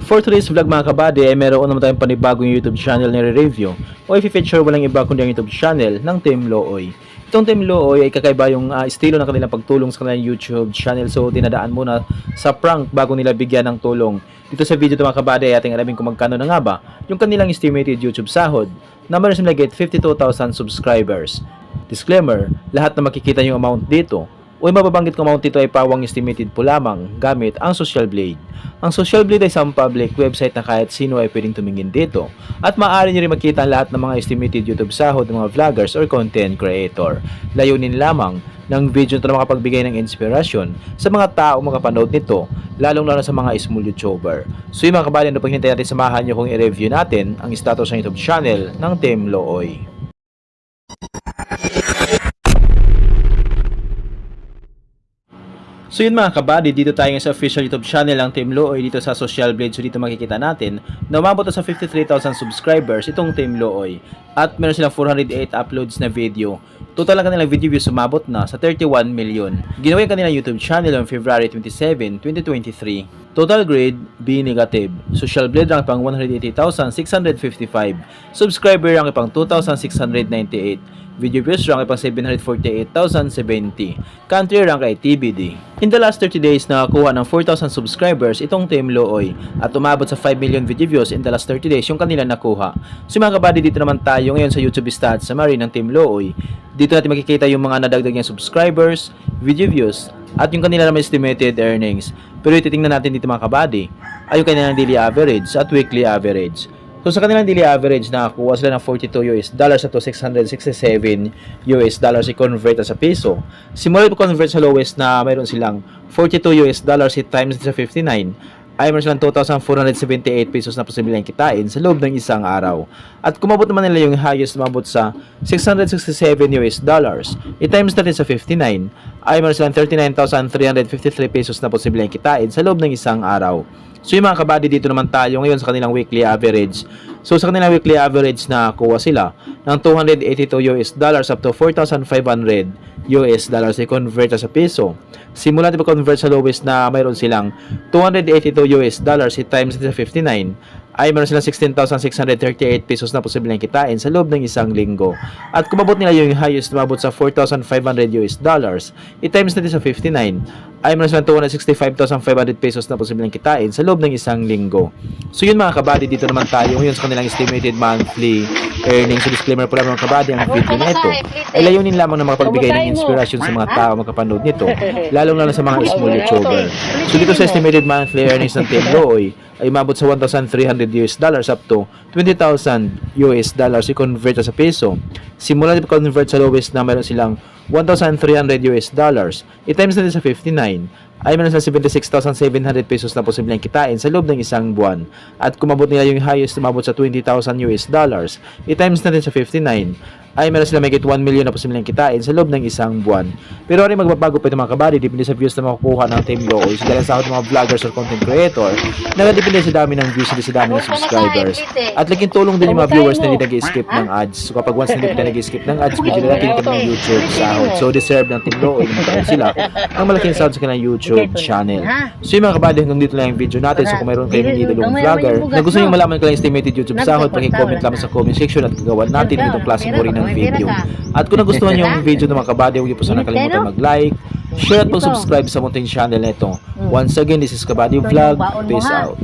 For today's vlog mga kabady ay meron naman tayong panibagong YouTube channel na re-review o i-feature walang iba kundi ang YouTube channel ng Team Looy. Itong Team Looy ay kakaiba yung estilo ng kanilang pagtulong sa kanilang YouTube channel, so dinadaan muna sa prank bago nila bigyan ng tulong. Dito sa video ito mga kabady ay ating alamin kung magkano na nga ba yung kanilang estimated YouTube sahod na meron silang get 52,000 subscribers. Disclaimer, lahat na makikita yung amount dito o mababanggit kong amount dito ay pawang estimated po lamang gamit ang Social Blade. Ang Social Blade ay isang public website na kahit sino ay pwedeng tumingin dito at maaari nyo rin makita ang lahat ng mga estimated YouTube sahod ng mga vloggers or content creator. Layunin lamang ng video ito na makapagbigay ng inspirasyon sa mga tao makapanood nito, lalong-lalo sa mga small YouTuber. So yung mga kabali, ano pag hintay natin, samahan nyo kung i-review natin ang status ng YouTube channel ng Team Looy. So yun mga kabady, dito tayo sa official YouTube channel ng Team Looy dito sa Social Blade. So dito makikita natin na umabot na sa 53,000 subscribers itong Team Looy at meron silang 408 uploads na video. Total ang kanilang video views umabot na sa 31 million. Ginawa yung kanilang YouTube channel on February 27, 2023. Total grade, B negative. Social Blade rank pang 180,655. Subscriber rank pang 2,698. Video views rank ay pang 748,070. Country rank ay TBD. In the last 30 days, nakakuha ng 4,000 subscribers itong Team Looy at umabot sa 5 million video views in the last 30 days yung kanila nakuha. So mga kabady, dito naman tayo ngayon sa YouTube stats summary ng Team Looy. Dito natin makikita yung mga nadagdag niyang subscribers, video views, at yung kanila naman estimated earnings. Pero ititingnan natin dito mga kabady ay yung kanilang daily average at weekly average. So sa kanilang daily average, nakakuha sila ng 42 US dollars at 667 US dollars i-convert sa piso. Simula i-convert sa lowest na mayroon silang 42 US dollars times sa 59 ay mayroon silang 2,478 pesos na posibleng kitain sa loob ng isang araw. At kumabot naman nila yung highest, umabot sa 667 US dollars i-times natin sa 59 ay mayroon silang 39,353 pesos na posibleng kitain sa loob ng isang araw. So yung mga kabady, dito naman tayo ngayon sa kanilang weekly average. So sa kanilang weekly average, nakakuha sila ng 282 US dollars up to 4,500 US dollars i-convert sa piso. Simula di convert sa lowest na mayroon silang 282 US dollars i-times sa 59 ay meron silang 16,638 pesos na posibleng kitain sa loob ng isang linggo. At kumabot nila yung highest, umabot sa 4,500 US dollars i-times natin sa 59 ay meron silang 265,500 pesos na posibleng kitain sa loob ng isang linggo. So yun mga kabady, dito naman tayo ngayon sa kanilang estimated monthly earnings. So disclaimer po lang mga kabady, ang video na ito ay layunin lamang na makapagbigay ng inspirasyon sa mga tao makapanood nito, lalong-lalo sa mga small YouTuber. So dito sa estimated monthly earnings ng Team Looy ay umabot sa 1,300 US dollars up to 20,000 US dollars i-convert sa piso. Simula i-convert sa lowest na mayroon silang 1,300 US dollars i-times natin sa 59 ay meron sa 76,700 pesos na posibleng kitain sa loob ng isang buwan. At kumabot nila yung highest, umabot sa 20,000 US dollars i-times natin sa 59 ay meron sila magigit 1 million na posibleng kitain sa loob ng isang buwan. Pero rin magbabago pa ito mga kabady, depende sa views na makukuha ng Team Looy. So dahil sa mga vloggers or content creator, nakadepende sa dami ng views, sa dami ng subscribers. At laking tulong din yung mga viewers na hindi nag-skip ng ads. So kapag once na hindi nag-skip ng ads, video na natin kami ng YouTube sahod. So deserve ng Team Looy, magkaroon sila ng malaking sahod sa kanilang YouTube channel. So yung mga kabady, hanggang dito lang yung video natin. So kung mayroon kayong idolong vlogger na gusto nyo malaman kanilang estimated YouTube sahod, paki-comment lamang sa comment section at gagawan natin itong klaseng uri ng video. At kung nagustuhan nyo yung video ng mga kabady, huwag niyo po sana kalimutan mag-like, share at mag-subscribe sa munting channel na ito. Once again, this is Kabady Vlog. Peace out.